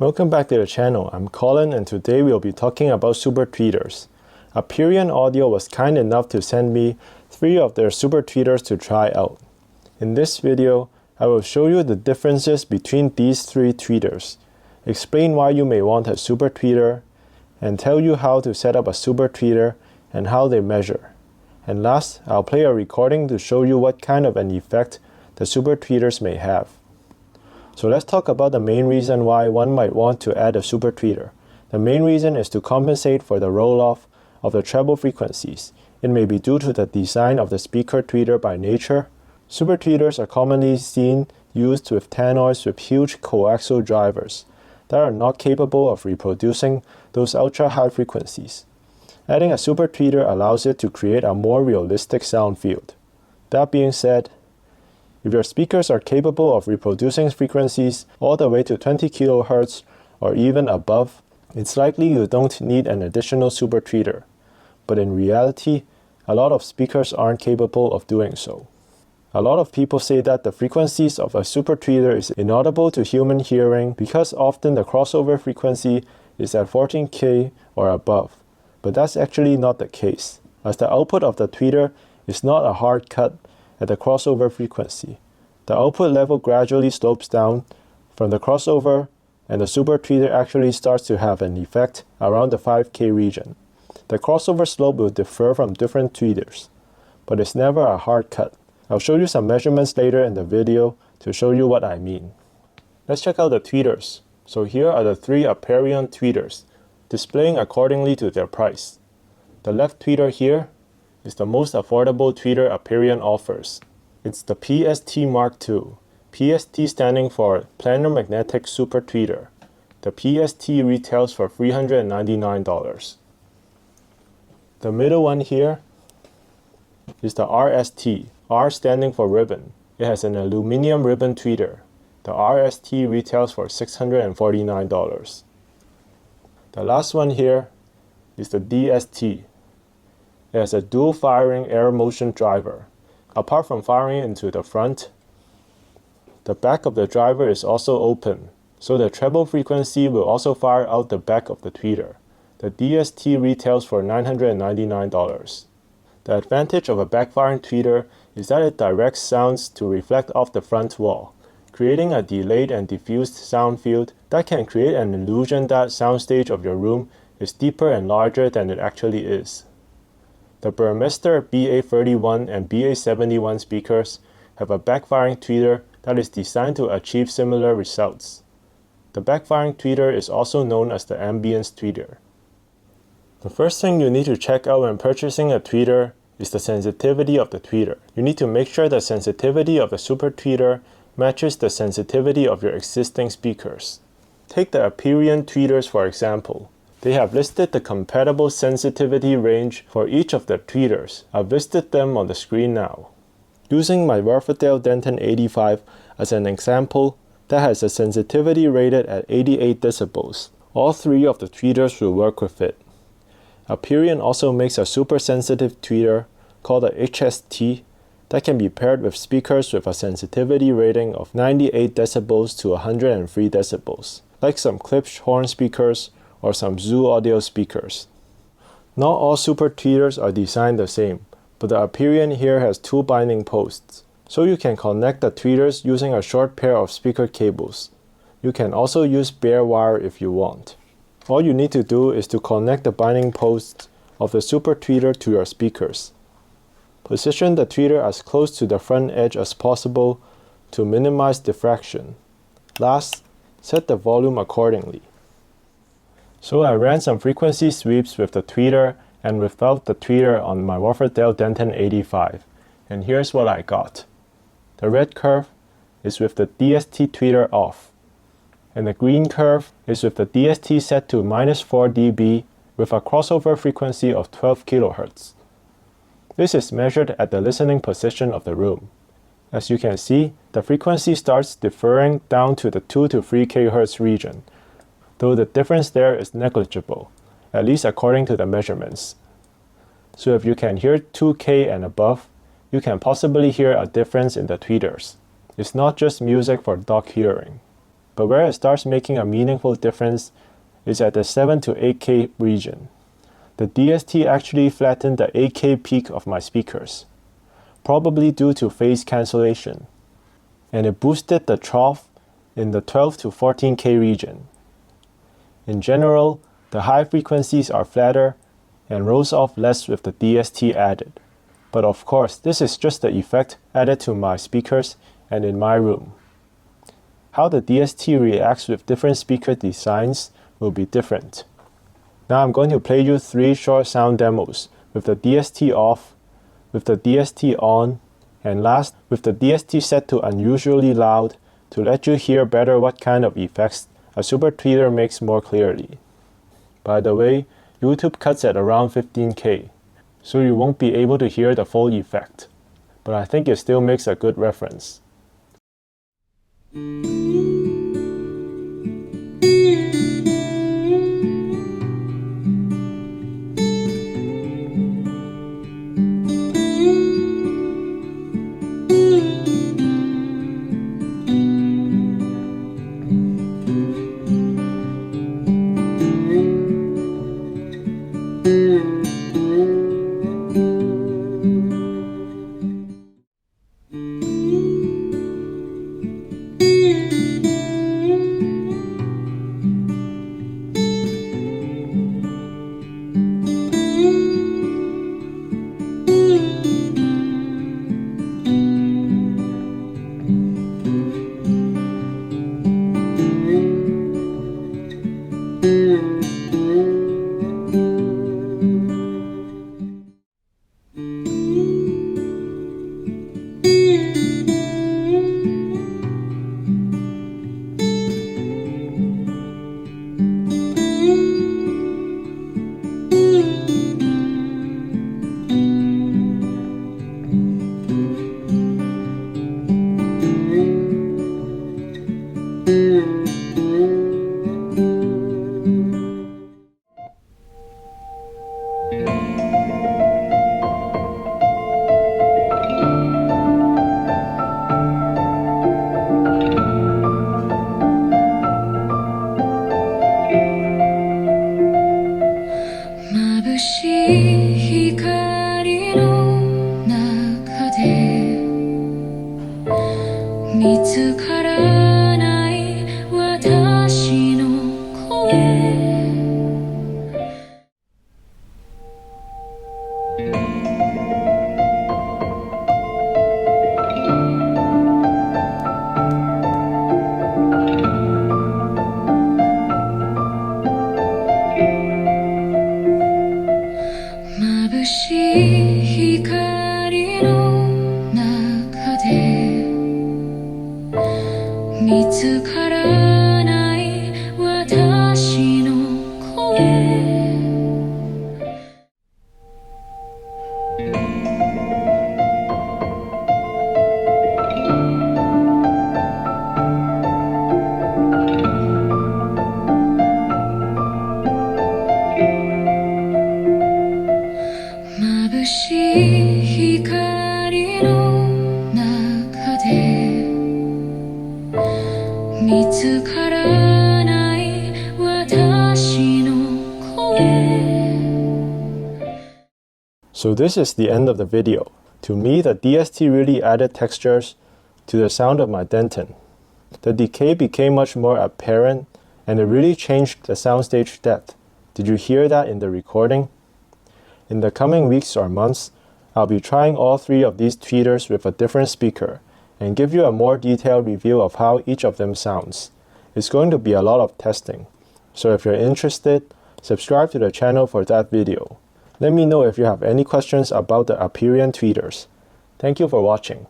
Welcome back to the channel. I'm Colin and today we'll be talking about super tweeters. Aperion Audio was kind enough to send me 3 of their super tweeters to try out. In this video, I will show you the differences between these 3 tweeters, explain why you may want a super tweeter, and tell you how to set up a super tweeter and how they measure. And last, I'll play a recording to show you what kind of an effect the super tweeters may have. So let's talk about the main reason why one might want to add a super tweeter. The main reason is to compensate for the roll-off of the treble frequencies. It may be due to the design of the speaker tweeter by nature. Super tweeters are commonly seen used with tannoys with huge coaxial drivers that are not capable of reproducing those ultra-high frequencies. Adding a super tweeter allows it to create a more realistic sound field. That being said, if your speakers are capable of reproducing frequencies all the way to 20 kHz or even above, it's likely you don't need an additional super tweeter. But in reality, a lot of speakers aren't capable of doing so. A lot of people say that the frequencies of a super tweeter is inaudible to human hearing because often the crossover frequency is at 14K or above. But that's actually not the case, as the output of the tweeter is not a hard cut at the crossover frequency. The output level gradually slopes down from the crossover, and the super tweeter actually starts to have an effect around the 5K region. The crossover slope will differ from different tweeters, but it's never a hard cut. I'll show you some measurements later in the video to show you what I mean. Let's check out the tweeters. So here are the 3 Aperion tweeters, displaying accordingly to their price. The left tweeter here is the most affordable tweeter Aperion offers. It's the PST Mark II, PST standing for Planar Magnetic Super Tweeter. The PST retails for $399. The middle one here is the RST, R standing for ribbon. It has an aluminum ribbon tweeter. The RST retails for $649. The last one here is the DST. It has a dual firing air motion driver. Apart from firing into the front, the back of the driver is also open, so the treble frequency will also fire out the back of the tweeter. The DST retails for $999. The advantage of a backfiring tweeter is that it directs sounds to reflect off the front wall, creating a delayed and diffused sound field that can create an illusion that soundstage of your room is deeper and larger than it actually is. The Burmester BA31 and BA71 speakers have a backfiring tweeter that is designed to achieve similar results. The backfiring tweeter is also known as the ambience tweeter. The first thing you need to check out when purchasing a tweeter is the sensitivity of the tweeter. You need to make sure the sensitivity of the super tweeter matches the sensitivity of your existing speakers. Take the Aperion tweeters for example. They have listed the compatible sensitivity range for each of the tweeters. I've listed them on the screen now. Using my Wharfedale Denton 85 as an example, that has a sensitivity rated at 88 decibels. All 3 of the tweeters will work with it. Aperion also makes a super sensitive tweeter called a HST that can be paired with speakers with a sensitivity rating of 98 decibels to 103 decibels, like some Klipsch horn speakers or some Zoo audio speakers. Not all super tweeters are designed the same, but the Aperion here has 2 binding posts, so you can connect the tweeters using a short pair of speaker cables. You can also use bare wire if you want. All you need to do is to connect the binding posts of the super tweeter to your speakers. Position the tweeter as close to the front edge as possible to minimize diffraction. Last, set the volume accordingly. So I ran some frequency sweeps with the tweeter and without the tweeter on my Wharfedale Denton 85, and here's what I got. The red curve is with the DST tweeter off, and the green curve is with the DST set to -4 dB with a crossover frequency of 12 kHz. This is measured at the listening position of the room. As you can see, the frequency starts differing down to the 2 to 3 kHz region, though the difference there is negligible, at least according to the measurements. So if you can hear 2K and above, you can possibly hear a difference in the tweeters. It's not just music for dog hearing. but where it starts making a meaningful difference is at the 7 to 8K region. The DST actually flattened the 8K peak of my speakers, probably due to phase cancellation, and it boosted the trough in the 12 to 14K region. In general, the high frequencies are flatter and rose off less with the DST added. But of course, this is just the effect added to my speakers and in my room. How the DST reacts with different speaker designs will be different. Now I'm going to play you 3 short sound demos with the DST off, with the DST on, and last with the DST set to unusually loud to let you hear better what kind of effects a super tweeter makes more clearly. By the way, YouTube cuts at around 15K, so you won't be able to hear the full effect, but I think it still makes a good reference. So this is the end of the video. To me, the DST really added textures to the sound of my Denton. The decay became much more apparent and it really changed the soundstage depth. Did you hear that in the recording? In the coming weeks or months, I'll be trying all 3 of these tweeters with a different speaker and give you a more detailed review of how each of them sounds. It's going to be a lot of testing, so if you're interested, subscribe to the channel for that video. Let me know if you have any questions about the Aperion tweeters. Thank you for watching.